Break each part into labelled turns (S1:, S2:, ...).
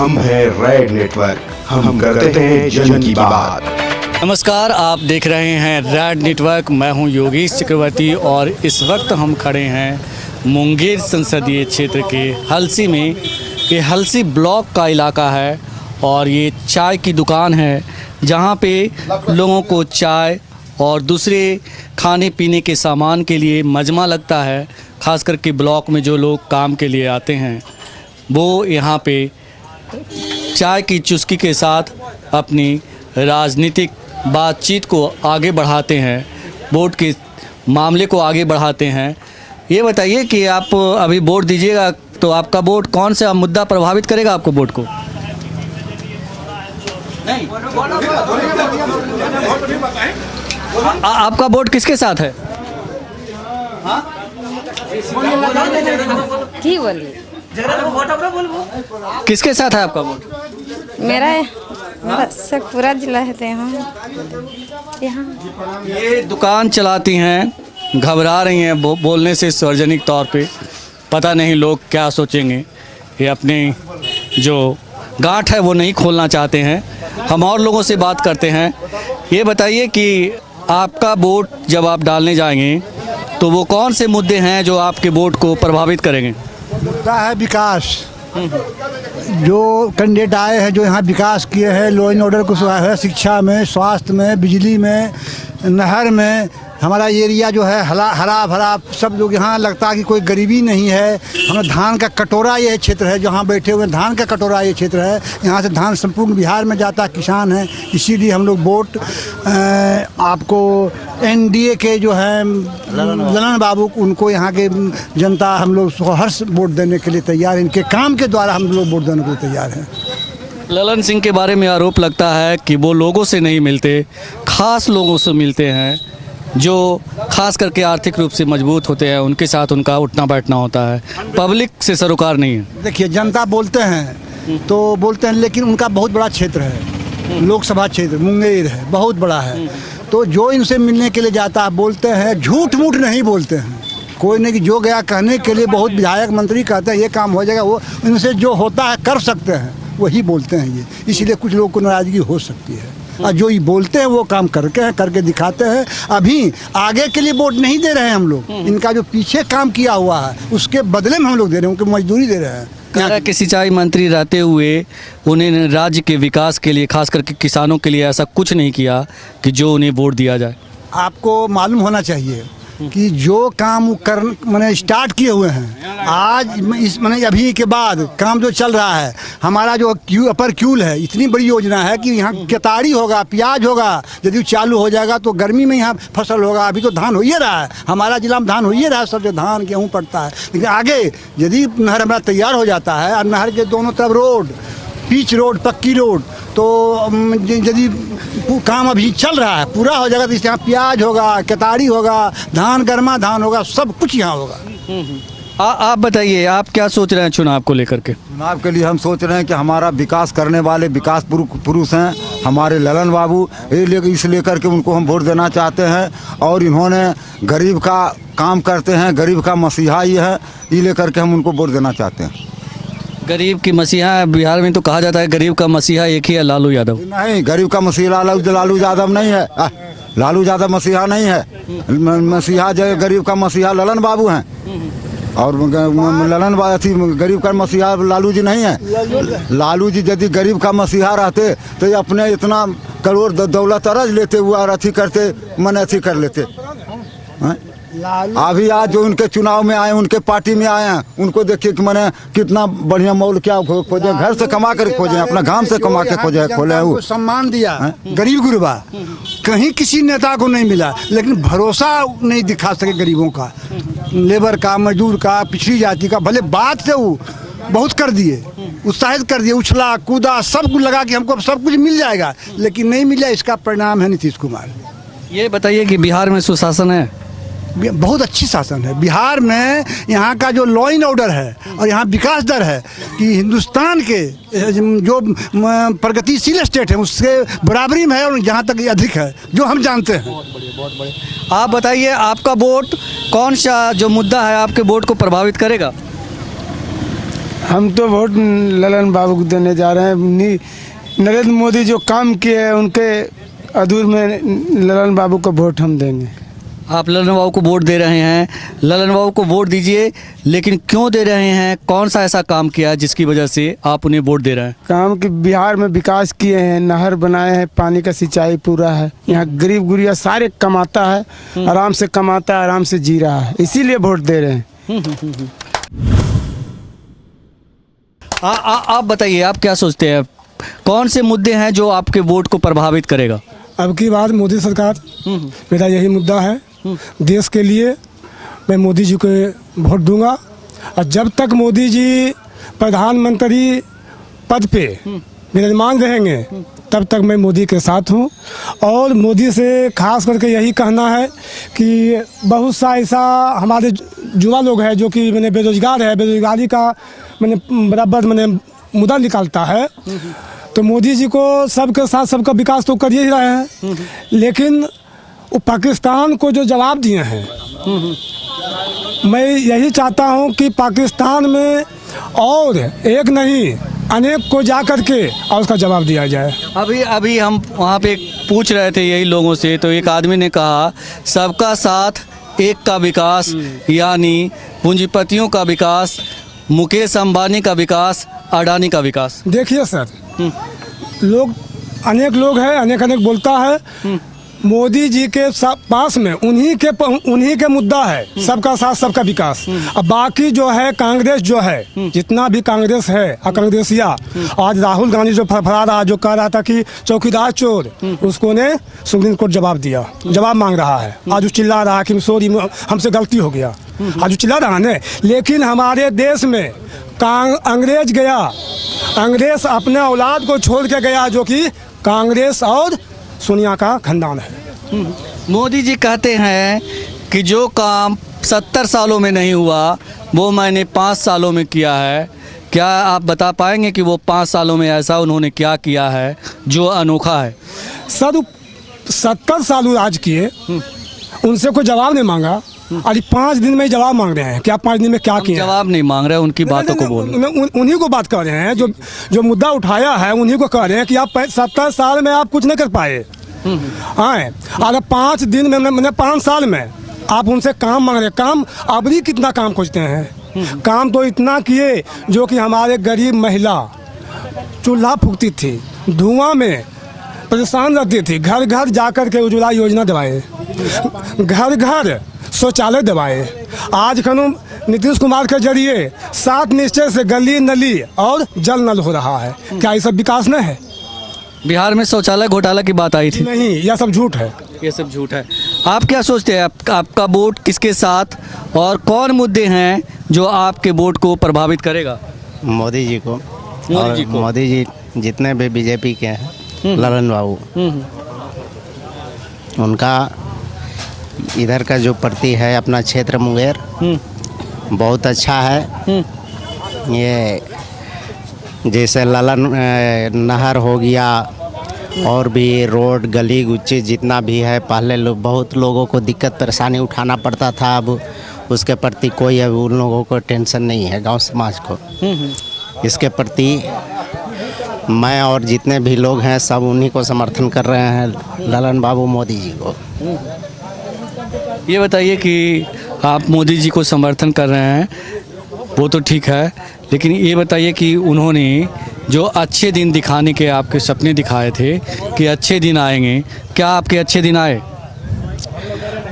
S1: हम हैं red network, हम करते हैं जन की बात।
S2: नमस्कार, आप देख रहे हैं रेड नेटवर्क। मैं हूं योगेश चक्रवर्ती और इस वक्त हम खड़े हैं मुंगेर संसदीय क्षेत्र के हलसी में। ये हलसी ब्लॉक का इलाका है और ये चाय की दुकान है जहां पे लोगों को चाय और दूसरे खाने पीने के सामान के लिए मजमा लगता है। ख़ास करके ब्लॉक में जो लोग काम के लिए आते हैं वो यहाँ पे चाय की चुस्की के साथ अपनी राजनीतिक बातचीत को आगे बढ़ाते हैं, वोट के मामले को आगे बढ़ाते हैं। ये बताइए कि आप अभी वोट दीजिएगा तो आपका वोट कौन सा मुद्दा प्रभावित करेगा आपको वोट को? नहीं, आपका वोट किसके साथ है?
S3: की बोली
S2: किसके साथ है आपका वोट?
S3: मेरा शेखपुरा जिला है तो यहाँ
S2: ये दुकान चलाती हैं, घबरा रही हैं बोलने से सार्वजनिक तौर पे। पता नहीं लोग क्या सोचेंगे। ये अपनी जो गांठ है वो नहीं खोलना चाहते हैं। हम और लोगों से बात करते हैं। ये बताइए कि आपका वोट जब आप डालने जाएंगे तो वो कौन से मुद्दे हैं जो आपके वोट को प्रभावित करेंगे?
S4: मुद्दा है विकास। जो कैंडिडेट आए हैं जो यहाँ विकास किए हैं, लॉ एंड ऑर्डर को सुधारा है, शिक्षा में, स्वास्थ्य में, बिजली में, नहर में। हमारा एरिया जो है हरा भरा, सब लोग यहाँ लगता है कि कोई गरीबी नहीं है। हमारा धान का कटोरा ये क्षेत्र है, जहाँ बैठे हुए धान का कटोरा ये क्षेत्र है। यहाँ से धान संपूर्ण बिहार में जाता है, किसान है। इसीलिए हम लोग वोट आपको एनडीए के जो हैं ललन बाबू, उनको यहाँ के जनता हम लोग हर वोट देने के लिए तैयार है। इनके काम के द्वारा हम लोग वोट देने के लिए तैयार हैं।
S2: ललन सिंह के बारे में आरोप लगता है कि वो लोगों से नहीं मिलते, खास लोगों से मिलते हैं जो खास करके आर्थिक रूप से मजबूत होते हैं, उनके साथ उनका उठना बैठना होता है। पब्लिक से सरोकार नहीं है।
S4: देखिए, जनता बोलते हैं तो बोलते हैं, लेकिन उनका बहुत बड़ा क्षेत्र है, लोकसभा क्षेत्र मुंगेर है, बहुत बड़ा है। तो जो इनसे मिलने के लिए जाता है बोलते हैं, झूठ मूठ नहीं बोलते हैं। कोई नहीं कि जो गया कहने के लिए, बहुत विधायक मंत्री कहते हैं ये काम हो जाएगा, वो इनसे जो होता है कर सकते हैं वही बोलते हैं ये। इसीलिए कुछ लोगों को नाराज़गी हो सकती है। और जो ये बोलते हैं वो काम करके दिखाते हैं। अभी आगे के लिए वोट नहीं दे रहे हैं हम लोग, इनका जो पीछे काम किया हुआ है उसके बदले में हम लोग दे रहे हैं, उनकी मजदूरी दे रहे हैं।
S2: कह कि सिंचाई मंत्री रहते हुए उन्हें राज्य के विकास के लिए, खास करके किसानों के लिए ऐसा कुछ नहीं किया कि जो उन्हें वोट दिया जाए।
S4: आपको मालूम होना चाहिए कि जो काम मैंने स्टार्ट किए हुए हैं, आज इस मैंने अभी के बाद काम जो चल रहा है, हमारा जो अपर क्यूल है, इतनी बड़ी योजना है कि यहाँ केतारी होगा, प्याज होगा। यदि चालू हो जाएगा तो गर्मी में यहाँ फसल होगा। अभी तो धान हो ही रहा है, हमारा जिला में धान हो ही रहा है, सब जो धान गेहूँ पड़ता है। लेकिन आगे यदि नहर हमारा तैयार हो जाता है और नहर के दोनों तरफ रोड, पिच रोड, पक्की रोड, तो यदि काम अभी चल रहा है पूरा हो जाएगा तो इस यहाँ प्याज होगा, केतारी होगा, धान गर्मा धान होगा, सब कुछ यहाँ होगा।
S2: आप बताइए, आप क्या सोच रहे हैं चुनाव को लेकर के?
S5: चुनाव के लिए हम सोच रहे हैं कि हमारा विकास करने वाले विकास पुरुष हैं हमारे ललन बाबू, इस लेकर के उनको हम वोट देना चाहते हैं। और इन्होंने गरीब का काम करते हैं, गरीब का मसीहा ही है, ये लेकर के हम उनको वोट देना चाहते हैं।
S2: गरीब की मसीहा, बिहार में तो कहा जाता है गरीब का मसीहा एक ही है, लालू यादव।
S5: नहीं, गरीब का मसीहा लालू यादव नहीं है। लालू यादव मसीहा नहीं है। मसीहा जो गरीब का मसीहा ललन बाबू हैं। और ललन बाबू गरीब का मसीहा लालू जी नहीं है। लालू जी यदि गरीब का मसीहा रहते तो ये अपने इतना करोड़ दौलत अर्ज लेते हुए और अथी करते, मन अथी कर लेते। अभी आज जो उनके चुनाव में आए, उनके पार्टी में आए हैं, उनको देखिए कि मैंने कितना बढ़िया मॉल क्या खोजे, घर से कमा कर खोजे, अपना घाम से कमा के खोजे, खोले वो
S4: सम्मान दिया गरीब गुरबा। कहीं किसी नेता को नहीं मिला, लेकिन भरोसा नहीं दिखा सके गरीबों का, लेबर का, मजदूर का, पिछड़ी जाति का। भले बात से वो बहुत कर दिए, उत्साहित कर दिए, उछला कूदा, सब कुछ लगा कि हमको सब कुछ मिल जाएगा, लेकिन नहीं मिला। इसका परिणाम है नीतीश कुमार।
S2: ये बताइए कि बिहार में सुशासन है?
S4: बहुत अच्छी शासन है बिहार में। यहाँ का जो लॉ एंड ऑर्डर है और यहाँ विकास दर है कि हिंदुस्तान के जो प्रगतिशील स्टेट है उससे बराबरी में है, और जहाँ तक अधिक है, जो हम जानते हैं।
S2: बहुत बढ़िया। आप बताइए, आपका वोट कौन सा जो मुद्दा है आपके वोट को प्रभावित करेगा?
S6: हम तो वोट ललन बाबू को देने जा रहे हैं। नरेंद्र मोदी जो काम किए हैं उनके अधूर में ललन बाबू को वोट हम देंगे।
S2: आप ललन बाबू को वोट दे रहे हैं, ललन बाबू को वोट दीजिए, लेकिन क्यों दे रहे हैं? कौन सा ऐसा काम किया जिसकी वजह से आप उन्हें वोट दे रहे हैं?
S6: काम कि बिहार में विकास किए हैं, नहर बनाए हैं, पानी का सिंचाई पूरा है। यहाँ गरीब गुरिया सारे कमाता है, आराम से कमाता है, आराम से जी रहा है, इसीलिए वोट दे रहे हैं।
S2: आप बताइए, आप क्या सोचते हैं, कौन से मुद्दे हैं जो आपके वोट को प्रभावित करेगा?
S7: अब की बात मोदी सरकार, मेरा यही मुद्दा है। देश के लिए मैं मोदी जी को वोट दूंगा, और जब तक मोदी जी प्रधानमंत्री पद पे विराजमान रहेंगे तब तक मैं मोदी के साथ हूँ। और मोदी से खास करके यही कहना है कि बहुत सा ऐसा हमारे युवा लोग हैं जो कि मैंने बेरोजगार है, बेरोजगारी का मैंने बराबर मैंने मुद्दा निकालता है। तो मोदी जी को सबके साथ सबका विकास तो कर ही रहे हैं, लेकिन वो पाकिस्तान को जो जवाब दिए हैं, मैं यही चाहता हूं कि पाकिस्तान में और एक नहीं अनेक को जा कर के और उसका जवाब दिया जाए।
S2: अभी हम वहाँ पे पूछ रहे थे यही लोगों से, तो एक आदमी ने कहा सबका साथ एक का विकास, यानी पूंजीपतियों का विकास, मुकेश अंबानी का विकास, अडानी का विकास।
S7: देखिए सर, लोग अनेक लोग हैं, अनेक बोलता है। मोदी जी के पास में उन्हीं के मुद्दा है सबका साथ सबका विकास। अब बाकी जो है कांग्रेस जो है, जितना भी कांग्रेस है कांग्रेसिया, आज राहुल गांधी जो फड़फड़ा रहा, जो कह रहा था कि चौकीदार चोर, उसको ने सुप्रीम कोर्ट जवाब दिया, जवाब मांग रहा है। आज वो चिल्ला रहा है कि सॉरी हमसे गलती हो गया, आज वो चिल्ला रहा है। लेकिन हमारे देश में अंग्रेज गया, अंग्रेज अपने औलाद को छोड़ के गया, जो कि कांग्रेस और सोनिया का खानदान है।
S2: मोदी जी कहते हैं कि जो काम 70 सालों में नहीं हुआ वो मैंने 5 सालों में किया है। क्या आप बता पाएंगे कि वो 5 सालों में ऐसा उन्होंने क्या किया है जो अनोखा है?
S7: सर 70 साल राज किए, उनसे कोई जवाब नहीं मांगा, अरे 5 दिन में जवाब मांग रहे हैं। क्या 5 दिन में क्या किया?
S2: जवाब नहीं मांग रहे, उनकी बातों को बोल,
S7: उन्हीं को बात कर रहे हैं, जो मुद्दा उठाया है उन्हीं को कह रहे हैं कि आप 70 साल में आप कुछ नहीं कर पाए। हाँ, अगर 5 दिन में मैंने 5 साल में आप उनसे काम मांग रहे हैं। काम अभी कितना काम खोजते हैं? काम तो इतना किए जो कि हमारे गरीब महिला चूल्हा फूकती थी, धुआं में परेशान रहती थी, घर घर जाकर के उज्ज्वला योजना दवाए, घर घर शौचालय दवाए। आज कानून नीतीश कुमार के जरिए 7 निश्चय से गली नली और जल नल हो रहा है। क्या ये सब विकास नहीं है?
S2: बिहार में शौचालय घोटाला की बात आई थी।
S7: नहीं, यह सब झूठ है,
S2: ये सब झूठ है। आप क्या सोचते हैं, आपका वोट किसके साथ और कौन मुद्दे हैं जो आपके वोट को प्रभावित करेगा?
S8: मोदी जी को। और मोदी जी जितने भी बीजेपी के हैं, ललन बाबू, उनका इधर का जो प्रति है अपना क्षेत्र मुंगेर बहुत अच्छा है। ये जैसे ललन नहर हो गया और भी रोड गली गुच्ची जितना भी है, पहले बहुत लोगों को दिक्कत परेशानी उठाना पड़ता था, अब उसके प्रति कोई अब उन लोगों को टेंशन नहीं है गांव समाज को। इसके प्रति मैं और जितने भी लोग हैं सब उन्हीं को समर्थन कर रहे हैं, ललन बाबू मोदी जी को।
S2: ये बताइए कि आप मोदी जी को समर्थन कर रहे हैं, वो तो ठीक है, लेकिन ये बताइए कि उन्होंने जो अच्छे दिन दिखाने के आपके सपने दिखाए थे कि अच्छे दिन आएंगे, क्या आपके अच्छे दिन आए?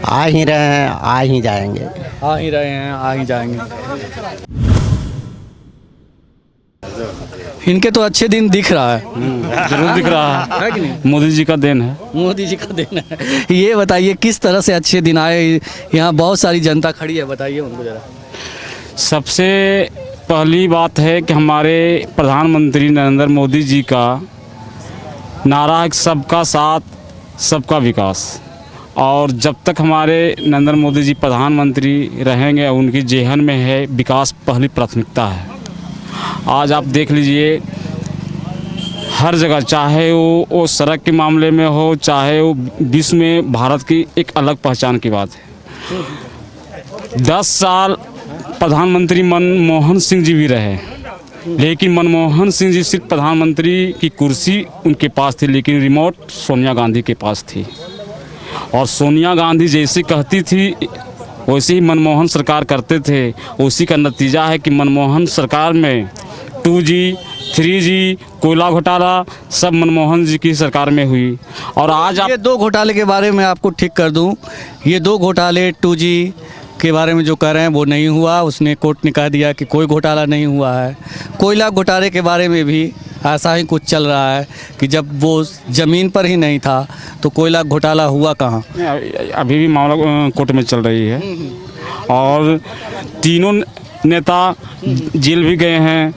S8: आ ही रहे हैं, आ ही जाएंगे।
S2: आ ही रहे हैं, आ ही जाएंगे। इनके तो अच्छे दिन दिख रहा है।
S9: जरूर दिख रहा है कि नहीं? मोदी जी का देन है।
S2: मोदी जी का देन है। ये बताइए किस तरह से अच्छे दिन आए? यहाँ बहुत सारी जनता खड़ी है, बताइए उनको जरा।
S9: सबसे पहली बात है कि हमारे प्रधानमंत्री नरेंद्र मोदी जी का नारा है सबका साथ सबका विकास, और जब तक हमारे नरेंद्र मोदी जी प्रधानमंत्री रहेंगे उनकी जेहन में है विकास पहली प्राथमिकता है। आज आप देख लीजिए हर जगह, चाहे वो सड़क के मामले में हो, चाहे वो विश्व में भारत की एक अलग पहचान की बात है। 10 साल प्रधानमंत्री मनमोहन सिंह जी भी रहे, लेकिन मनमोहन सिंह जी सिर्फ प्रधानमंत्री की कुर्सी उनके पास थी, लेकिन रिमोट सोनिया गांधी के पास थी। और सोनिया गांधी जैसी कहती थी वैसे ही मनमोहन सरकार करते थे। उसी का नतीजा है कि मनमोहन सरकार में 2G 3G कोयला घोटाला सब मनमोहन जी की सरकार में हुई। और आज आप
S2: ये दो घोटाले के बारे में आपको ठीक कर दूं, ये दो घोटाले 2G के बारे में जो कह रहे हैं वो नहीं हुआ, उसने कोर्ट ने कह दिया कि कोई घोटाला नहीं हुआ है। कोयला घोटाले के बारे में भी ऐसा ही कुछ चल रहा है कि जब वो ज़मीन पर ही नहीं था तो कोयला घोटाला हुआ कहाँ।
S9: अभी भी मामला कोर्ट में चल रही है और तीनों नेता जेल भी गए हैं,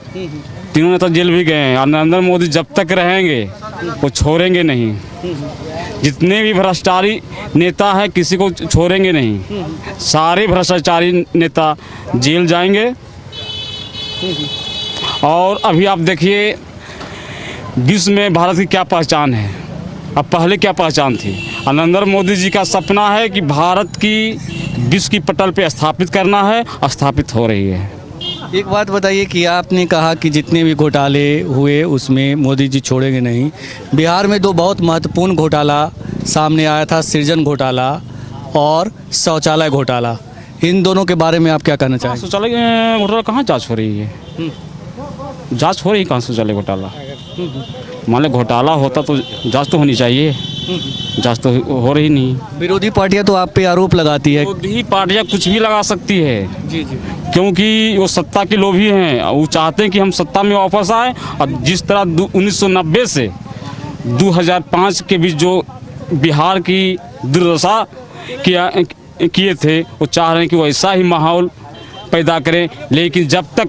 S9: तीनों नेता जेल भी गए हैं। और नरेंद्र मोदी जब तक रहेंगे वो छोड़ेंगे नहीं। जितने भी भ्रष्टाचारी नेता है किसी को छोड़ेंगे नहीं, सारे भ्रष्टाचारी नेता जेल जाएंगे। और अभी आप देखिए विश्व में भारत की क्या पहचान है, अब पहले क्या पहचान थी। और नरेंद्र मोदी जी का सपना है कि भारत की विश्व की पटल पे स्थापित करना है, स्थापित हो रही है।
S2: एक बात बताइए कि आपने कहा कि जितने भी घोटाले हुए उसमें मोदी जी छोड़ेंगे नहीं। बिहार में दो बहुत महत्वपूर्ण घोटाला सामने आया था, सृजन घोटाला और शौचालय घोटाला। इन दोनों के बारे में आप क्या कहना चाहेंगे?
S9: शौचालय घोटाला कहाँ जांच हो रही है? जांच हो रही कहाँ शौचालय घोटाला? मान लो घोटाला होता तो जांच तो होनी चाहिए, जांच तो हो रही नहीं।
S2: विरोधी पार्टियां तो आप पे आरोप लगाती है।
S9: विरोधी पार्टियां कुछ भी लगा सकती है
S2: जी जी,
S9: क्योंकि वो सत्ता के लोभी हैं। वो चाहते हैं कि हम सत्ता में वापस आए। और जिस तरह 1990 से 2005 के बीच जो बिहार की दुर्दशा किए थे, वो चाह रहे हैं कि वैसा ही माहौल पैदा करें। लेकिन जब तक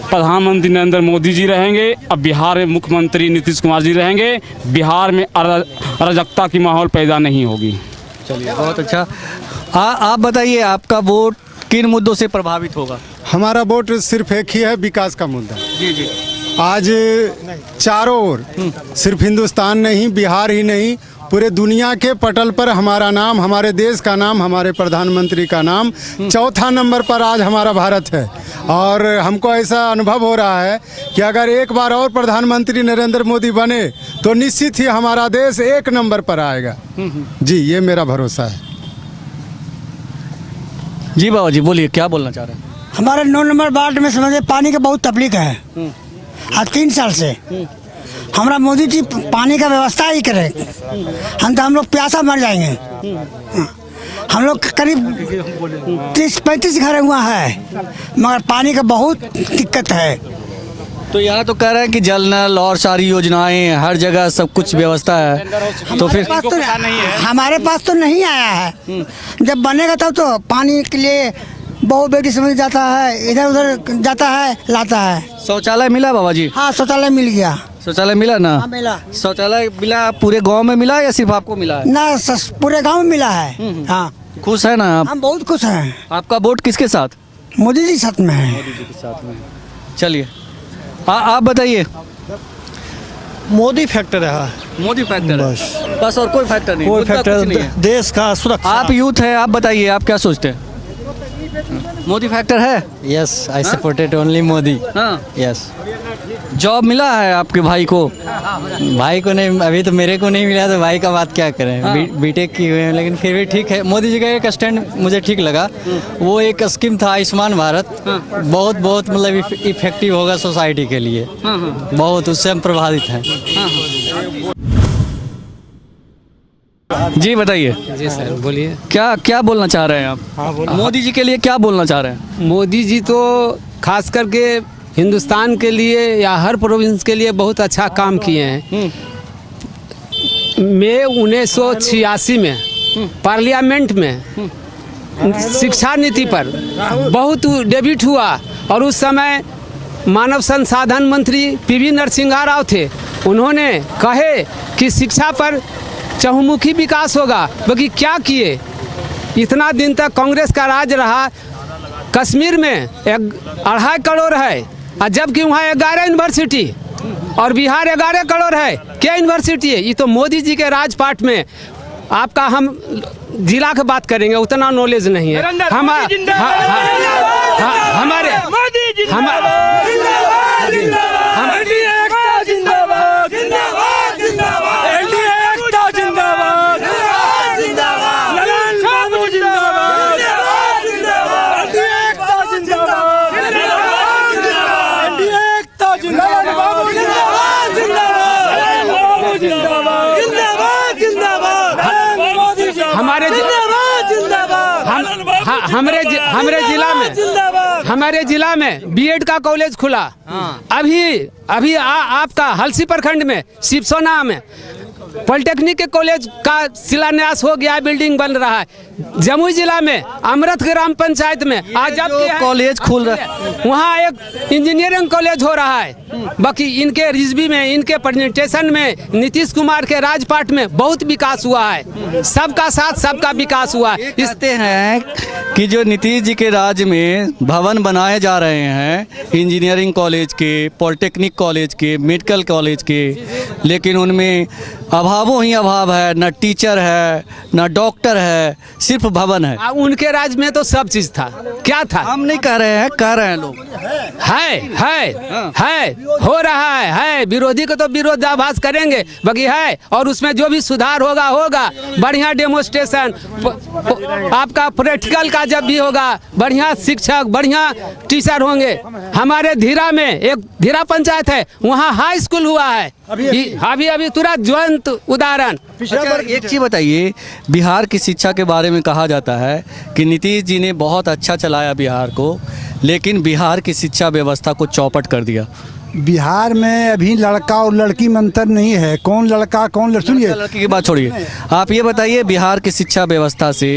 S9: प्रधानमंत्री नरेंद्र मोदी जी रहेंगे और बिहार में मुख्यमंत्री नीतीश कुमार जी रहेंगे, बिहार में अराजकता की माहौल पैदा नहीं होगी।
S2: चलिए बहुत अच्छा। आप बताइए आपका वोट किन मुद्दों से प्रभावित होगा?
S10: हमारा वोट सिर्फ एक ही है, विकास का मुद्दा।
S2: जी जी,
S10: आज चारों ओर सिर्फ हिंदुस्तान नहीं, बिहार ही नहीं, पूरे दुनिया के पटल पर हमारा नाम, हमारे देश का नाम, हमारे प्रधानमंत्री का नाम चौथा नंबर पर आज हमारा भारत है। और हमको ऐसा अनुभव हो रहा है कि अगर एक बार और प्रधानमंत्री नरेंद्र मोदी बने तो निश्चित ही हमारा देश एक नंबर पर आएगा। जी, ये मेरा भरोसा है।
S2: जी बाबा जी बोलिए, क्या बोलना चाह रहे हैं?
S11: हमारे 9 नंबर वार्ड में समझे पानी की बहुत तकलीफ है। आज 3 साल से हमारा मोदी जी पानी का व्यवस्था ही करे, हम लोग प्यासा मर जाएंगे। हम लोग करीब 30-35 घर हुआ है, मगर पानी का बहुत दिक्कत है।
S2: तो यहाँ तो कह रहे हैं कि जल नल और सारी योजनाएं हर जगह सब कुछ व्यवस्था है, तो फिर
S11: हमारे पास तो नहीं आया है। जब बनेगा तब तो पानी के लिए बहुत बेटी समझ जाता है, इधर उधर जाता है, लाता है।
S2: शौचालय मिला बाबा जी?
S11: हाँ, शौचालय मिल गया।
S2: शौचालय मिला ना?
S11: हाँ, मिला।
S2: शौचालय मिला पूरे गांव में मिला या सिर्फ आपको मिला है?
S11: ना, पूरे गांव में मिला है। हाँ,
S2: खुश है ना आप?
S11: हम बहुत खुश हैं।
S2: आपका वोट किसके साथ?
S11: मोदी जी साथ में है।
S2: मोदी जी के साथ में। चलिए आप बताइए।
S12: मोदी फैक्टर है।
S2: मोदी फैक्टर है बस, और कोई फैक्टर नहीं?
S12: कोई
S2: मुद्दा
S12: फैक्टर
S2: कुछ नहीं है।
S12: देश का सुरक्षा।
S2: आप यूथ है, आप बताइए आप क्या सोचते हैं? मोदी फैक्टर है?
S12: Yes, I supported only Modi.
S2: हाँ,
S12: यस।
S2: जॉब मिला है आपके भाई को?
S12: भाई को नहीं, अभी तो मेरे को नहीं मिला, तो भाई का बात क्या करें।
S2: हाँ।
S12: बीटेक की हुए हैं, लेकिन फिर भी ठीक है। मोदी जी का एक स्टैंड मुझे ठीक लगा। वो एक स्कीम था आयुष्मान भारत, बहुत बहुत मतलब इफेक्टिव होगा सोसाइटी के लिए। बहुत, उससे हम प्रभावित हैं।
S2: जी बताइए।
S13: जी सर, बोलिए।
S2: क्या क्या बोलना चाह रहे हैं आप? मोदी जी के लिए क्या बोलना चाह रहे हैं?
S13: मोदी जी तो खास करके हिंदुस्तान के लिए या हर प्रोविंस के लिए बहुत अच्छा काम किए हैं। मई 1986 में पार्लियामेंट में शिक्षा नीति पर बहुत डिबेट हुआ, और उस समय मानव संसाधन मंत्री पीवी नरसिम्हा राव थे। उन्होंने कहे कि शिक्षा पर चहुमुखी विकास होगा, बाकी क्या किए? इतना दिन तक कांग्रेस का राज रहा। कश्मीर में 2.5 करोड़ है, और जबकि वहाँ 11 यूनिवर्सिटी, और बिहार 11 करोड़ है। क्या यूनिवर्सिटी है? ये तो मोदी जी के राजपाट में। आपका हम जिला की बात करेंगे, उतना नॉलेज नहीं है। हमारे हमारे जिला में बीएड का कॉलेज खुला। अभी आपका हलसी प्रखंड में शिवसोना में पॉलिटेक्निक के कॉलेज का शिलान्यास हो गया, बिल्डिंग बन रहा है। जमुई जिला में अमृत ग्राम पंचायत में आज जब
S2: कॉलेज खुल रहा है
S13: वहाँ एक इंजीनियरिंग कॉलेज हो रहा है। बाकी इनके रिजवी में, इनके प्रेजेंटेशन में, नीतीश कुमार के राजपाट में बहुत विकास हुआ है। सबका साथ सबका विकास हुआ है।
S2: कहते हैं कि जो नीतीश जी के राज में भवन बनाए जा रहे हैं इंजीनियरिंग कॉलेज के, पॉलिटेक्निक कॉलेज के, मेडिकल कॉलेज के, लेकिन उनमें अभावों ही अभाव है। न टीचर है, न डॉक्टर है, सिर्फ भवन है।
S13: उनके राज में तो सब चीज था। क्या था?
S2: हम नहीं कह रहे हैं, कह रहे हैं लोग।
S13: है हो रहा है। विरोधी को तो विरोधाभास करेंगे, बाकी है। और उसमें जो भी सुधार होगा। बढ़िया डेमोस्ट्रेशन आपका प्रैक्टिकल का जब भी होगा, बढ़िया शिक्षक, बढ़िया टीचर होंगे। हमारे धीरा में एक धीरा पंचायत है, वहाँ हाई स्कूल हुआ है अभी तुरंत ज्वलंत उदाहरण।
S2: अच्छा, एक चीज़ बताइए, बिहार की शिक्षा के बारे में कहा जाता है कि नीतीश जी ने बहुत अच्छा चलाया बिहार को, लेकिन बिहार की शिक्षा व्यवस्था को चौपट कर दिया।
S4: बिहार में अभी लड़का और लड़की में अंतर नहीं है। कौन लड़का कौन लड़की, सुनिए,
S2: लड़की की बात छोड़िए। आप ये बताइए, बिहार की शिक्षा व्यवस्था से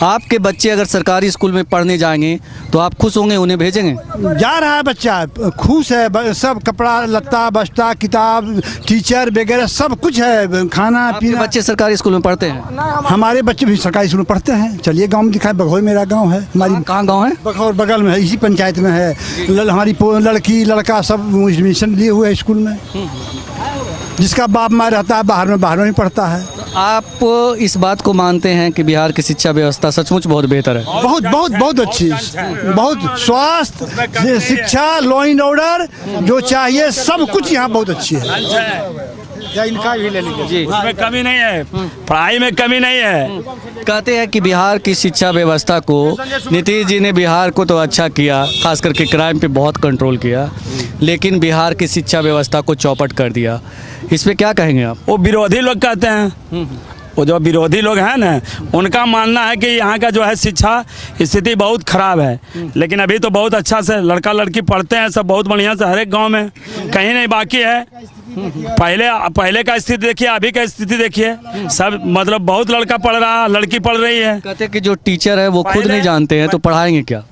S2: आपके बच्चे अगर सरकारी स्कूल में पढ़ने जाएंगे तो आप खुश होंगे, उन्हें भेजेंगे?
S4: जा रहा है बच्चा, खुश है। सब कपड़ा लत्ता, बस्ता, किताब, टीचर वगैरह सब कुछ है, खाना पीना।
S2: बच्चे सरकारी स्कूल में पढ़ते हैं?
S4: हमारे बच्चे भी सरकारी स्कूल में पढ़ते हैं। चलिए गाँव में दिखाए, बघौल मेरा गाँव है। हमारी
S2: कहाँ गाँव है?
S4: बघौल बगल में है, इसी पंचायत में है। हमारी लड़की लड़का सब एडमिशन लिए हुए स्कूल में। जिसका बाप माँ रहता है बाहर में पढ़ता है।
S2: आप इस बात को मानते हैं कि बिहार की शिक्षा व्यवस्था सचमुच बहुत बेहतर है?
S4: बहुत बहुत बहुत अच्छी, बहुत स्वास्थ्य, शिक्षा, लॉ एंड ऑर्डर जो चाहिए सब कुछ यहाँ बहुत अच्छी है। इनका भी ले लीजिए,
S9: उसमें कमी नहीं है, पढ़ाई में कमी नहीं है।
S2: कहते हैं कि बिहार की शिक्षा व्यवस्था को नीतीश जी ने बिहार को तो अच्छा किया, खास करके क्राइम पे बहुत कंट्रोल किया, लेकिन बिहार की शिक्षा व्यवस्था को चौपट कर दिया। इस पे क्या कहेंगे आप?
S9: वो विरोधी लोग कहते हैं, वो जो विरोधी लोग हैं ना, उनका मानना है कि यहाँ का जो है शिक्षा स्थिति बहुत खराब है, लेकिन अभी तो बहुत अच्छा से लड़का लड़की पढ़ते हैं सब बहुत बढ़िया से, हर एक गाँव में, कहीं नहीं बाकी है। पहले का स्थिति देखिए, अभी का स्थिति देखिए, सब मतलब बहुत लड़का पढ़ रहा, लड़की पढ़ रही है।
S2: कहते हैं कि जो टीचर है वो खुद नहीं जानते हैं तो पढ़ाएंगे क्या?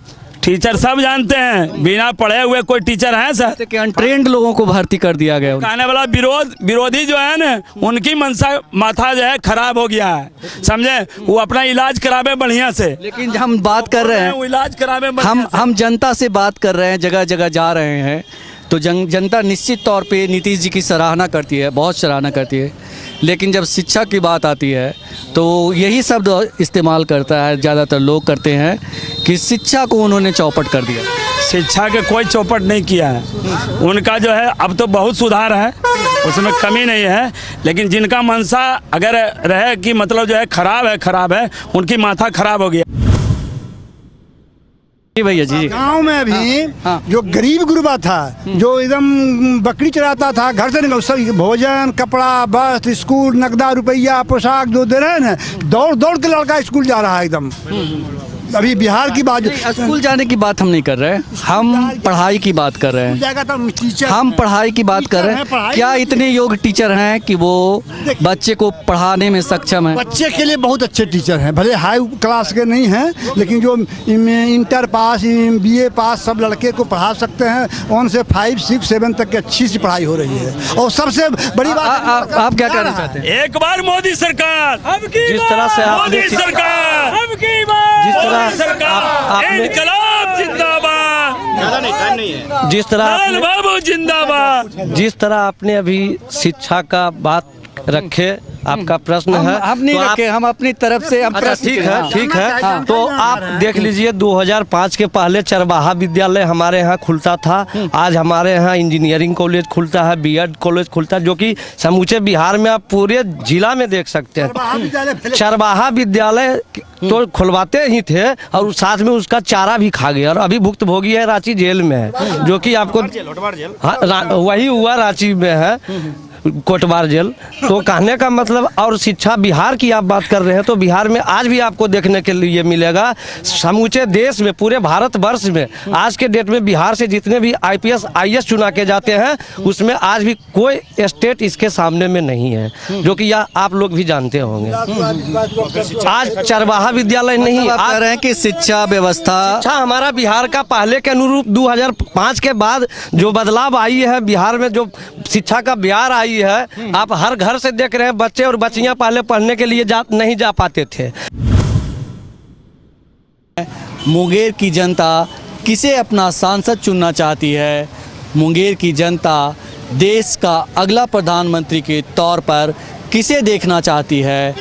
S9: टीचर सब जानते हैं, बिना पढ़े हुए कोई टीचर है सर?
S2: कि अनट्रेंड लोगों को भर्ती कर दिया गया।
S9: कहने वाला विरोधी जो है ना, उनकी मनसा माथा जो है खराब हो गया है, समझे? वो अपना इलाज करावे बढ़िया से।
S2: लेकिन हम बात कर रहे हैं,
S9: इलाज करावे,
S2: हम जनता से बात कर रहे हैं, जगह जगह जा रहे हैं, तो जनता निश्चित तौर पे नीतीश जी की सराहना करती है, बहुत सराहना करती है, लेकिन जब शिक्षा की बात आती है तो यही शब्द इस्तेमाल करता है, ज़्यादातर लोग करते हैं कि शिक्षा को उन्होंने चौपट कर दिया।
S9: शिक्षा के कोई चौपट नहीं किया है, उनका जो है अब तो बहुत सुधार है, उसमें कमी नहीं है, लेकिन जिनका मनसा अगर रहे कि मतलब जो है खराब है, उनकी माथा खराब हो गया।
S2: भैया जी,
S4: गांव में अभी जो गरीब गुरबा था, जो एकदम बकरी चराता था, घर से निकल, सब भोजन, कपड़ा, बस, स्कूल, नकदा रुपया, पोशाक जो दे रहे हैं ना, दौड़ दौड़ के लड़का स्कूल जा रहा है एकदम। अभी बिहार की बात,
S2: स्कूल जाने की बात हम नहीं कर रहे हैं, हम पढ़ाई की बात कर रहे हैं। हम पढ़ाई की बात कर रहे हैं। क्या इतने योग्य टीचर हैं कि वो बच्चे को पढ़ाने में सक्षम है?
S4: बच्चे के लिए बहुत अच्छे टीचर हैं, भले हाई क्लास के नहीं हैं, लेकिन जो इंटर पास, BA पास सब लड़के को पढ़ा सकते हैं। 1 से 5, 6, 7 तक की अच्छी सी पढ़ाई हो रही है। और सबसे बड़ी बात, आप क्या कहना चाहते हैं?
S9: एक बार मोदी सरकार,
S2: जिस तरह से
S9: मोदी सरकार,
S2: जिस तरह
S9: इनकलाब जिंदाबाद,
S14: जिस तरह
S9: बाबू जिंदाबाद,
S14: जिस तरह आपने अभी शिक्षा का बात रखे, आपका प्रश्न है,
S2: हम नहीं रखे, हम अपनी तरफ से
S14: अच्छा ठीक है। तो आप देख लीजिए, 2005 के पहले चरवाहा विद्यालय हमारे यहाँ खुलता था, आज हमारे यहाँ इंजीनियरिंग कॉलेज खुलता है, BEd कॉलेज खुलता है, जो कि समूचे बिहार में आप पूरे जिला में देख सकते हैं। चरवाहा विद्यालय तो खुलवाते ही थे और साथ में उसका चारा भी खा गया, और अभी भुक्तभोगी है रांची जेल में है, जो कि आपको वही हुआ रांची में है। कोटबार जेल। तो कहने का मतलब, और शिक्षा बिहार की आप बात कर रहे हैं तो बिहार में आज भी आपको देखने के लिए मिलेगा, समूचे देश में, पूरे भारतवर्ष में आज के डेट में बिहार से जितने भी IPS IAS चुना के जाते हैं उसमें आज भी कोई स्टेट इसके सामने में नहीं है, जो कि यह आप लोग भी जानते होंगे। आज चरवाहा विद्यालय नहीं,
S2: आप कह रहे हैं कि शिक्षा व्यवस्था
S14: हमारा बिहार का पहले के अनुरूप 2005 के बाद जो बदलाव आई है बिहार में, जो शिक्षा का ब्यार आई है, आप हर घर से देख रहे हैं बच्चे और बच्चियां पहले पढ़ने के लिए नहीं जा पाते थे।
S2: मुंगेर की जनता किसे अपना सांसद चुनना चाहती है? मुंगेर की जनता देश का अगला प्रधानमंत्री के तौर पर किसे देखना चाहती है?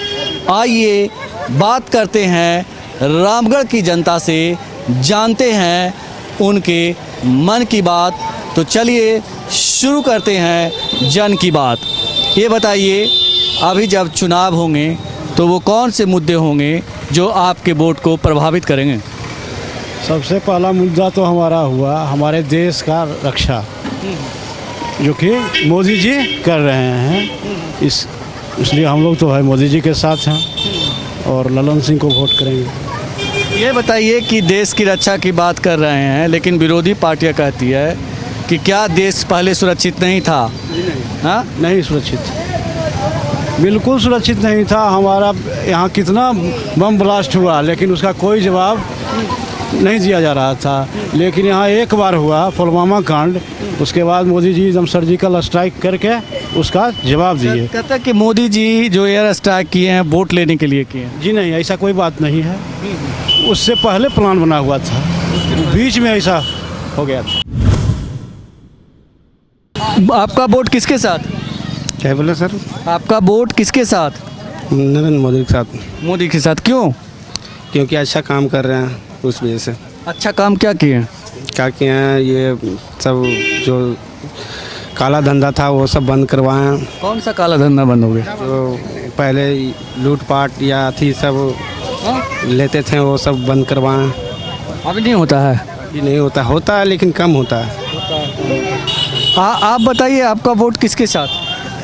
S2: आइए बात करते हैं रामगढ़ की जनता से, जानते हैं उनके मन की बात। तो चलिए शुरू करते हैं जन की बात। ये बताइए, अभी जब चुनाव होंगे तो वो कौन से मुद्दे होंगे जो आपके वोट को प्रभावित करेंगे?
S15: सबसे पहला मुद्दा तो हमारा हुआ हमारे देश का रक्षा, जो कि मोदी जी कर रहे हैं। इसलिए हम लोग तो है मोदी जी के साथ हैं और ललन सिंह को वोट करेंगे।
S2: ये बताइए कि देश की रक्षा की बात कर रहे हैं, लेकिन विरोधी पार्टियां कहती है कि क्या देश पहले सुरक्षित नहीं था? हाँ,
S15: नहीं सुरक्षित, बिल्कुल सुरक्षित नहीं था। हमारा यहाँ कितना बम ब्लास्ट हुआ लेकिन उसका कोई जवाब नहीं दिया जा रहा था। लेकिन यहाँ एक बार हुआ पुलवामा कांड, उसके बाद मोदी जी एकदम सर्जिकल स्ट्राइक करके उसका जवाब दिए।
S2: कहता है कि मोदी जी जो एयर स्ट्राइक किए हैं वोट लेने के लिए किए हैं।
S15: जी नहीं, ऐसा कोई बात नहीं है, उससे पहले प्लान बना हुआ था, बीच में ऐसा हो गया था।
S2: आपका वोट किसके साथ?
S15: क्या बोले सर?
S2: आपका वोट किसके साथ?
S15: नरेंद्र मोदी के साथ।
S2: मोदी के साथ क्यों?
S15: क्योंकि अच्छा काम कर रहे हैं, उस वजह से।
S2: अच्छा काम क्या किए हैं?
S15: क्या किए हैं, ये सब जो काला धंधा था वो सब बंद करवाएं।
S2: कौन सा काला धंधा बंद हो गया?
S15: जो पहले लूटपाट या थी सब लेते थे वो सब बंद करवाएं।
S2: अभी नहीं होता है?
S15: ये नहीं होता, होता है लेकिन कम होता है।
S2: आप बताइए, आपका वोट किसके साथ?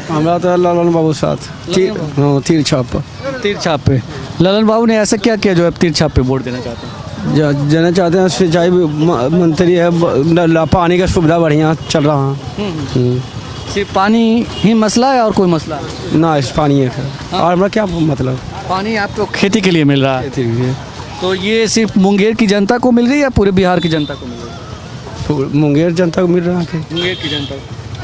S15: हमारा तो ललन बाबू साथ, तीर छाप पर।
S2: तीर छाप पे ललन बाबू ने ऐसा क्या किया जो आप तीर छाप पे वोट देना चाहते हैं?
S15: देना चाहते हैं, सिंचाई मंत्री है, पानी का सुविधा बढ़िया चल रहा है।
S2: सिर्फ पानी ही मसला है और कोई मसला है?
S15: ना, इस पानी है और हमारा क्या मतलब,
S2: पानी आपको खेती के लिए मिल रहा है? तो ये सिर्फ मुंगेर की जनता को मिल रही है या पूरे बिहार की जनता को मिल रही है?
S15: मुंगेर जनता को मिल रहा है।
S2: मुंगेर की जनता,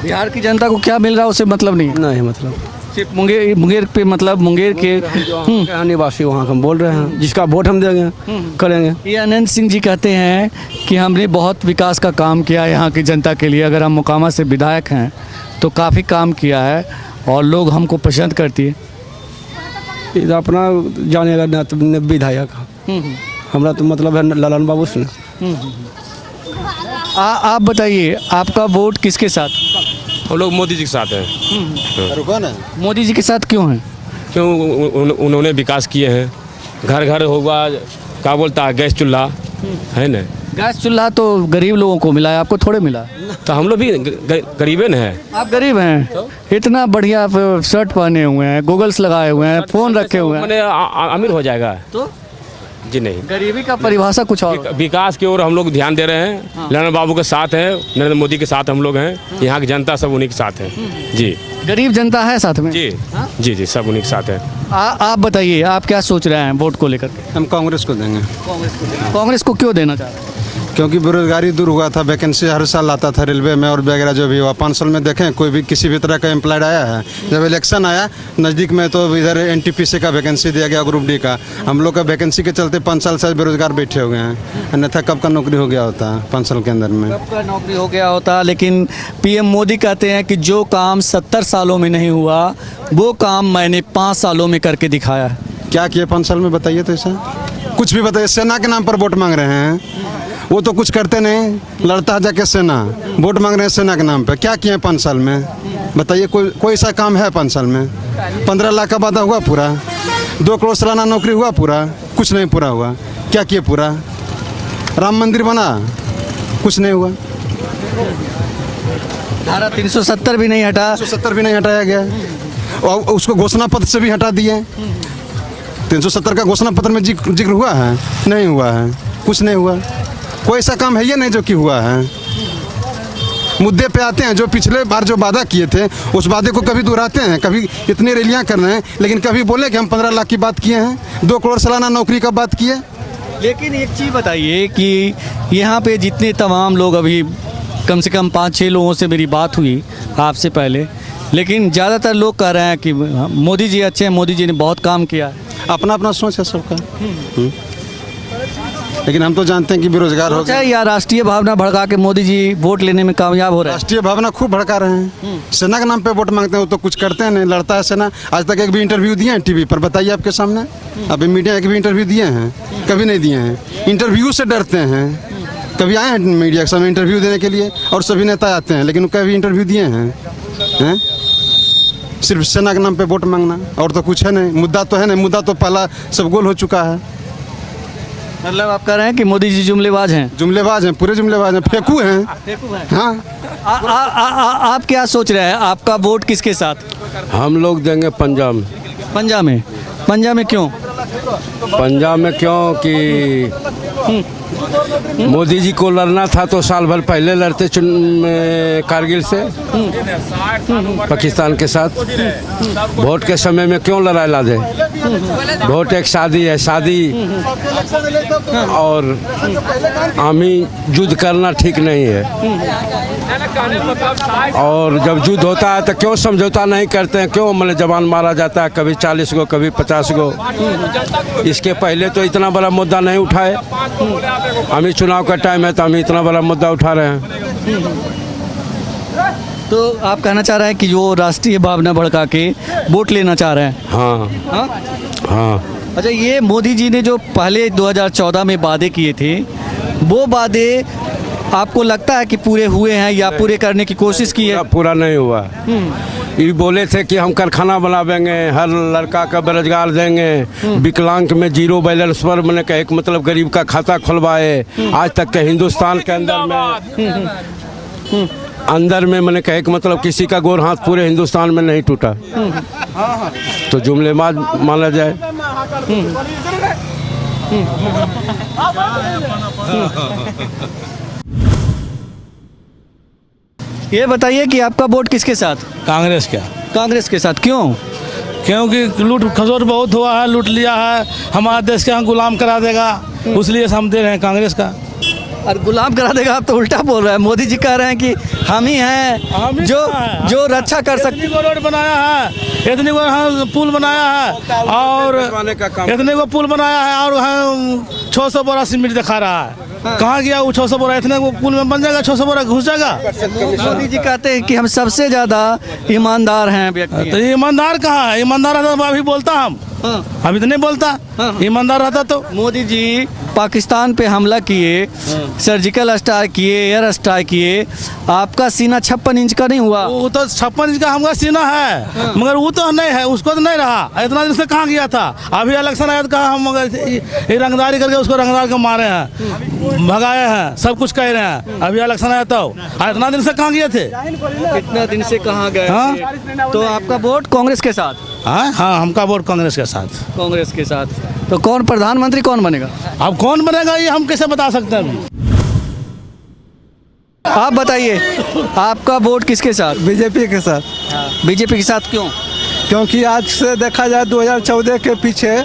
S2: बिहार की जनता को क्या मिल रहा है उससे मतलब नहीं है?
S15: नहीं मतलब,
S2: सिर्फ मुंगेर पे, मतलब मुंगेर के
S15: निवासी वहाँ हम बोल रहे हैं, जिसका वोट हम देंगे करेंगे।
S2: ये अनंत सिंह जी कहते हैं कि हमने बहुत विकास का काम किया यहाँ की जनता के लिए। अगर हम मोकामा से विधायक हैं तो काफ़ी काम किया है और लोग हमको पसंद करती है।
S15: इधर अपना जानेगा ना विधायक, हमारा तो मतलब है ललन बाबू से।
S2: आप बताइए, आपका वोट किसके साथ?
S16: हम लोग मोदी जी के साथ हैं।
S2: मोदी जी के साथ क्यों हैं?
S16: क्यों? उन्होंने विकास किए हैं, घर घर होगा, क्या बोलता है, गैस चूल्हा है ना।
S2: गैस चूल्हा तो गरीब लोगों को मिला है, आपको थोड़े मिला?
S16: तो हम लोग भी गरीबे न हैं।
S2: आप गरीब हैं? इतना बढ़िया आप शर्ट पहने हुए हैं, गूगल्स लगाए हुए हैं, फ़ोन रखे हुए हैं,
S16: मैंने अमीर हो जाएगा
S2: तो?
S16: जी नहीं,
S2: गरीबी का परिभाषा कुछ और।
S16: विकास की ओर हम लोग ध्यान दे रहे हैं।
S2: हाँ।
S16: ललन बाबू के साथ हैं, नरेंद्र मोदी के साथ हम लोग हैं, यहाँ की जनता सब उन्हीं के साथ है। जी,
S2: गरीब जनता है साथ में?
S16: जी जी जी, सब उन्हीं के साथ है।
S2: आप बताइए, आप क्या सोच रहे हैं वोट को लेकर के?
S10: हम कांग्रेस को देंगे।
S2: कांग्रेस को क्यों देना चाह रहे हैं?
S10: क्योंकि बेरोजगारी दूर हुआ था, वैकेंसी हर साल आता था रेलवे में और वगैरह जो भी हुआ। 5 साल में देखें कोई भी किसी भी तरह का एम्प्लॉयड आया है? जब इलेक्शन आया नज़दीक में तो इधर NTPC का वैकेंसी दिया गया, ग्रुप डी का। हम लोग का वैकेंसी के चलते 5 साल से बेरोजगार बैठे हो गए हैं, अन्यथा कब का नौकरी हो गया होता 5 साल के अंदर में,
S2: कब का नौकरी हो गया होता। लेकिन PM मोदी कहते हैं कि जो काम 70 सालों में नहीं हुआ वो काम मैंने 5 सालों में करके दिखाया।
S10: क्या किए 5 साल में बताइए? तो ऐसा कुछ भी बताइए। सेना के नाम पर वोट मांग रहे हैं, वो तो कुछ करते नहीं, लड़ता है जाके सेना, वोट मांग रहे हैं सेना के नाम पे। क्या किए 5 साल में बताइए? कोई ऐसा काम है 5 साल में? 15 लाख का वादा हुआ पूरा? 2 करोड़ सालाना नौकरी हुआ पूरा? कुछ नहीं पूरा हुआ। क्या किए पूरा? राम मंदिर बना? कुछ नहीं हुआ।
S2: धारा 370 भी नहीं हटा,
S10: 370 भी नहीं हटाया गया और उसको घोषणा पत्र से भी हटा दिए। 370 का घोषणा पत्र में जिक्र हुआ है? नहीं हुआ है, कुछ नहीं हुआ। कोई ऐसा काम है ये नहीं जो कि हुआ है। मुद्दे पे आते हैं, जो पिछले बार जो वादा किए थे उस वादे को कभी दोहराते हैं, कभी इतनी रैलियां कर रहे हैं, लेकिन कभी बोले कि हम 15 लाख की बात किए हैं, 2 करोड़ सालाना नौकरी का बात किए।
S2: लेकिन एक चीज़ बताइए कि यहाँ पे जितने तमाम लोग, अभी कम से कम 5-6 लोगों से मेरी बात हुई आपसे पहले, लेकिन ज़्यादातर लोग कह रहे हैं कि मोदी जी अच्छे हैं, मोदी जी ने बहुत काम किया है।
S10: अपना अपना सोच है सबका, लेकिन हम तो जानते हैं कि बेरोजगार हो गए।
S2: या राष्ट्रीय भावना भड़का के मोदी जी वोट लेने में कामयाब हो रहे हैं?
S10: राष्ट्रीय भावना खूब भड़का रहे हैं। सेना के नाम पे वोट मांगते हैं, वो तो कुछ करते हैं नहीं, लड़ता है सेना। आज तक एक भी इंटरव्यू दिए हैं टीवी पर? बताइए आपके सामने। अभी मीडिया एक भी इंटरव्यू दिए हैं? कभी नहीं दिए हैं। इंटरव्यू से डरते हैं। कभी आए हैं मीडिया के सामने इंटरव्यू देने के लिए? और सभी नेता आते हैं, लेकिन कभी इंटरव्यू दिए हैं? सिर्फ सेना के नाम पे वोट मांगना, और तो कुछ है नहीं। मुद्दा तो है नहीं, मुद्दा तो पहला सब गोल हो चुका है।
S2: मतलब आप कह रहे हैं कि मोदी जी जुमलेबाज हैं?
S10: जुमलेबाज हैं, पूरे जुमलेबाज हैं, फेंकू हैं। हाँ।
S2: आप क्या सोच रहे हैं, आपका वोट किसके साथ?
S16: हम लोग देंगे पंजाब में।
S2: पंजाब में? पंजाब में क्यों?
S16: पंजाब में क्यों कि मोदी जी को लड़ना था तो साल भर पहले लड़ते कारगिल से पाकिस्तान के साथ। वोट के समय में क्यों लड़ाई ला दे? वोट एक शादी है, शादी और आमी युद्ध करना ठीक नहीं है। और जब युद्ध होता है तो क्यों समझौता नहीं करते हैं? क्यों मतलब जवान मारा जाता है, कभी 40 गो, कभी 50 गो। इसके पहले तो इतना बड़ा मुद्दा नहीं उठाए। हमें चुनाव का टाइम है तो हम इतना बड़ा मुद्दा उठा रहे हैं।
S2: तो आप कहना चाह रहे हैं कि जो राष्ट्रीय भावना भड़का के वोट लेना चाह रहे हैं?
S16: हाँ हाँ।
S2: अच्छा, ये मोदी जी ने जो पहले 2014 में वादे किए थे, वो वादे आपको लगता है कि पूरे हुए हैं या पूरे करने की कोशिश की है?
S16: पूरा नहीं हुआ। ये बोले थे कि हम कारखाना बनावेंगे, हर लड़का का बेरोजगार देंगे, विकलांग में 0 बैलेंस पर मैंने कहा एक मतलब गरीब का खाता खुलवाए। आज तक के हिंदुस्तान के अंदर में मैंने कहा एक मतलब किसी का गोर हाथ पूरे हिंदुस्तान में नहीं टूटा। तो जुमलेबाज माना जाए।
S2: ये बताइए कि आपका वोट किसके साथ?
S17: कांग्रेस का।
S2: कांग्रेस के साथ क्यों?
S17: क्योंकि लूट खसोट बहुत हुआ है, लूट लिया है, हमारा देश के यहाँ गुलाम करा देगा, इसलिए हम दे रहे हैं कांग्रेस का।
S2: और गुलाम करा देगा, आप तो उल्टा बोल रहे हैं। मोदी जी कह रहे हैं कि हम ही हैं जो रक्षा कर सकते।
S17: इतनी को रोड बनाया है, इतनी को पुल बनाया है, और इतने को पुल बनाया है, और 600 बोरा सीमेंट दिखा रहा है। कहाँ गया वो 600 बोरा? इतने को पुल में बन जाएगा, 600 बोरा घुस जाएगा।
S2: मोदी जी कहते हैं कि हम सबसे ज्यादा ईमानदार हैं व्यक्ति।
S17: तो ईमानदार कहाँ है? ईमानदार रहता तो अभी बोलता हम। अभी तो नहीं बोलता। ईमानदार रहता तो।
S2: मोदी जी पाकिस्तान पे हमला किए, सर्जिकल स्ट्राइक किए, एयर स्ट्राइक किए, आपका सीना 56 इंच का नहीं हुआ?
S17: वो तो 56 इंच का हमारा सीना है, मगर वो तो नहीं है, उसको तो नहीं रहा। इतना दिन से कहाँ गया था? अभी इलेक्शन आया तो कहा हम ये रंगदारी करके उसको रंगदार के मारे हैं, भगाए हैं, सब कुछ कह रहे हैं। अभी इलेक्शन आया तो इतना दिन से कहाँ गए थे?
S2: इतना दिन से कहाँ गए? हाँ? तो आपका वोट कांग्रेस के साथ?
S17: हाँ, हमका वोट कांग्रेस के साथ।
S2: कांग्रेस के साथ। तो कौन प्रधानमंत्री कौन बनेगा?
S17: अब कौन बनेगा ये हम कैसे बता सकते हैं अभी?
S2: आप बताइए, आपका वोट किसके साथ?
S18: बीजेपी के साथ।
S2: बीजेपी के साथ क्यों?
S18: क्योंकि आज से देखा जाए 2014 के पीछे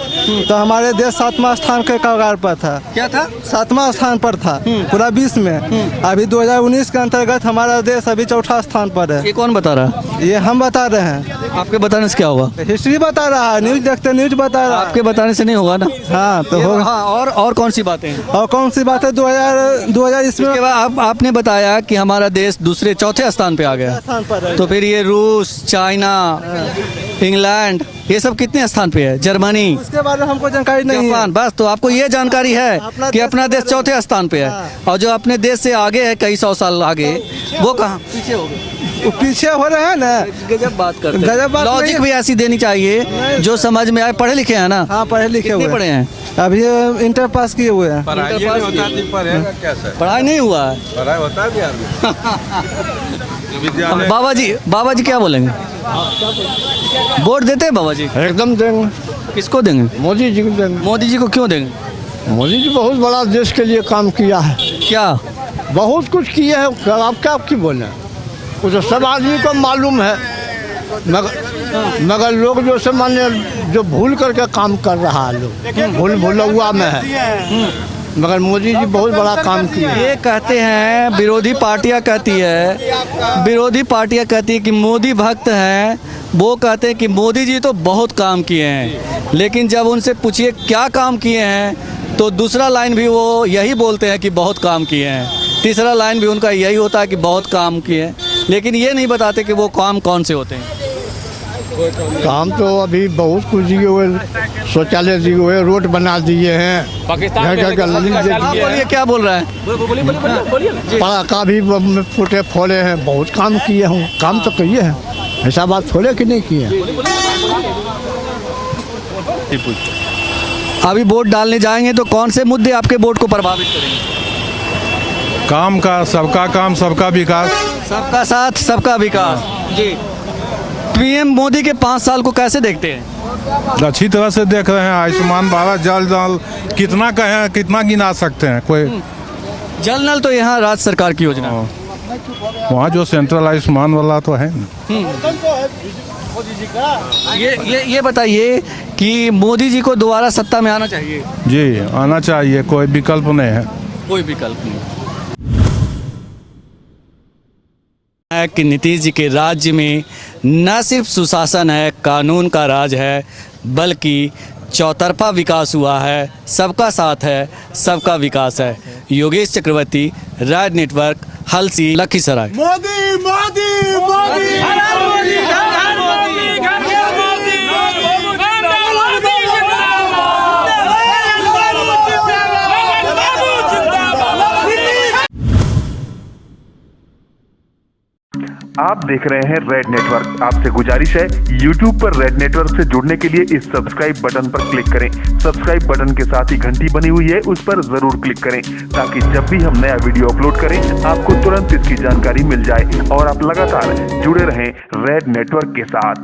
S18: तो हमारे देश 7वां स्थान के कगार पर था।
S2: क्या था?
S18: 7वां स्थान पर था पूरा विश्व में। अभी 2019 के अंतर्गत हमारा देश अभी 4था स्थान पर है।
S2: ये कौन बता रहा है?
S18: ये हम बता रहे हैं।
S2: आपके बताने से क्या होगा?
S18: हिस्ट्री बता रहा है, न्यूज देखते न्यूज बता रहा है।
S2: आपके बताने से नहीं होगा ना?
S18: हाँ तो होगा।
S2: हाँ, और कौन सी बातें हैं?
S18: और कौन सी बात है? 2000 इसमें
S2: आपने बताया कि हमारा देश दूसरे चौथे स्थान पे आ गया। तो फिर ये रूस, चाइना, इंग्लैंड, ये सब कितने स्थान पे है? जर्मनी,
S18: उसके बारे में हमको जानकारी नहीं है।
S2: जापान। बस तो आपको ये जानकारी है कि अपना देश चौथे स्थान पे है। और जो अपने देश से आगे है, कई 100 साल आगे, वो कहाँ पीछे हो गए?
S18: वो पीछे हो रहे हैं ना।
S2: गजब बात करते हैं।
S18: गजब बात
S2: लॉजिक भी ऐसी देनी चाहिए जो समझ में आए। पढ़े लिखे हैं ना?
S18: हाँ, पढ़े लिखे हुए
S2: पढ़े हैं।
S18: अभी इंटर पास किए हुए हैं।
S2: पढ़ाई नहीं हुआ है।
S16: पढ़ाई होता है बिहार में।
S2: बाबा जी क्या बोलेंगे? वोट देते हैं बाबा जी?
S15: एकदम देंगे।
S2: किसको देंगे?
S15: मोदी जी को देंगे।
S2: मोदी जी को क्यों देंगे?
S15: मोदी जी बहुत बड़ा देश के लिए काम किया है।
S2: क्या?
S15: बहुत कुछ किए हैं। आप क्या बोले, वो तो सब आदमी को मालूम है, मगर लोग जो से माने जो भूल करके काम कर रहा है, लोग भूलुआ में है। मगर मोदी जी बहुत बड़ा काम किया।
S2: ये कहते हैं विरोधी पार्टियां कहती है कि मोदी भक्त हैं। वो कहते हैं कि मोदी जी तो बहुत काम किए हैं, लेकिन जब उनसे पूछिए क्या काम किए हैं तो दूसरा लाइन भी वो यही बोलते हैं कि बहुत काम किए हैं, तीसरा लाइन भी उनका यही होता है कि बहुत काम किए हैं, लेकिन ये नहीं बताते कि वो काम कौन से होते हैं।
S15: काम तो अभी बहुत कुछ दिए हुए, शौचालय दिए हुए, रोड बना दिए हैं,
S2: बोलिए क्या बोल रहा है?
S15: पड़ाका भी फूटे फोड़े हैं, बहुत काम किए हूँ। काम तो किए हैं, ऐसा बात थोड़े कि नहीं किए।
S2: अभी वोट डालने जाएंगे तो कौन से मुद्दे आपके वोट को प्रभावित करेंगे?
S19: काम का, सबका काम सबका विकास,
S2: सबका साथ सबका विकास। जी, पीएम मोदी के 5 साल को कैसे देखते हैं?
S19: अच्छी तरह से देख रहे हैं। आयुष्मान भारत, जल जल कितना कहें, कितना गिना सकते हैं। कोई
S2: जल नल तो यहाँ राज्य सरकार की योजना है।
S19: वहाँ जो सेंट्रल आयुष्मान वाला तो है।
S2: ये बताइए कि मोदी जी को दोबारा सत्ता में आना चाहिए?
S19: जी, आना चाहिए, कोई विकल्प नहीं है।
S2: कोई विकल्प नहीं है कि नीतीश जी के राज्य में न सिर्फ सुशासन है, कानून का राज है, बल्कि चौतरफा विकास हुआ है, सबका साथ है, सबका विकास है। योगेश चक्रवर्ती, राज नेटवर्क, हल्सी, लखीसराय।
S4: मोदी मोदी मोदी
S1: आप देख रहे हैं रेड नेटवर्क। आपसे गुजारिश है, YouTube पर रेड नेटवर्क से जुड़ने के लिए इस सब्सक्राइब बटन पर क्लिक करें। सब्सक्राइब बटन के साथ ही घंटी बनी हुई है, उस पर जरूर क्लिक करें ताकि जब भी हम नया वीडियो अपलोड करें आपको तुरंत इसकी जानकारी मिल जाए और आप लगातार जुड़े रहें रेड नेटवर्क के साथ।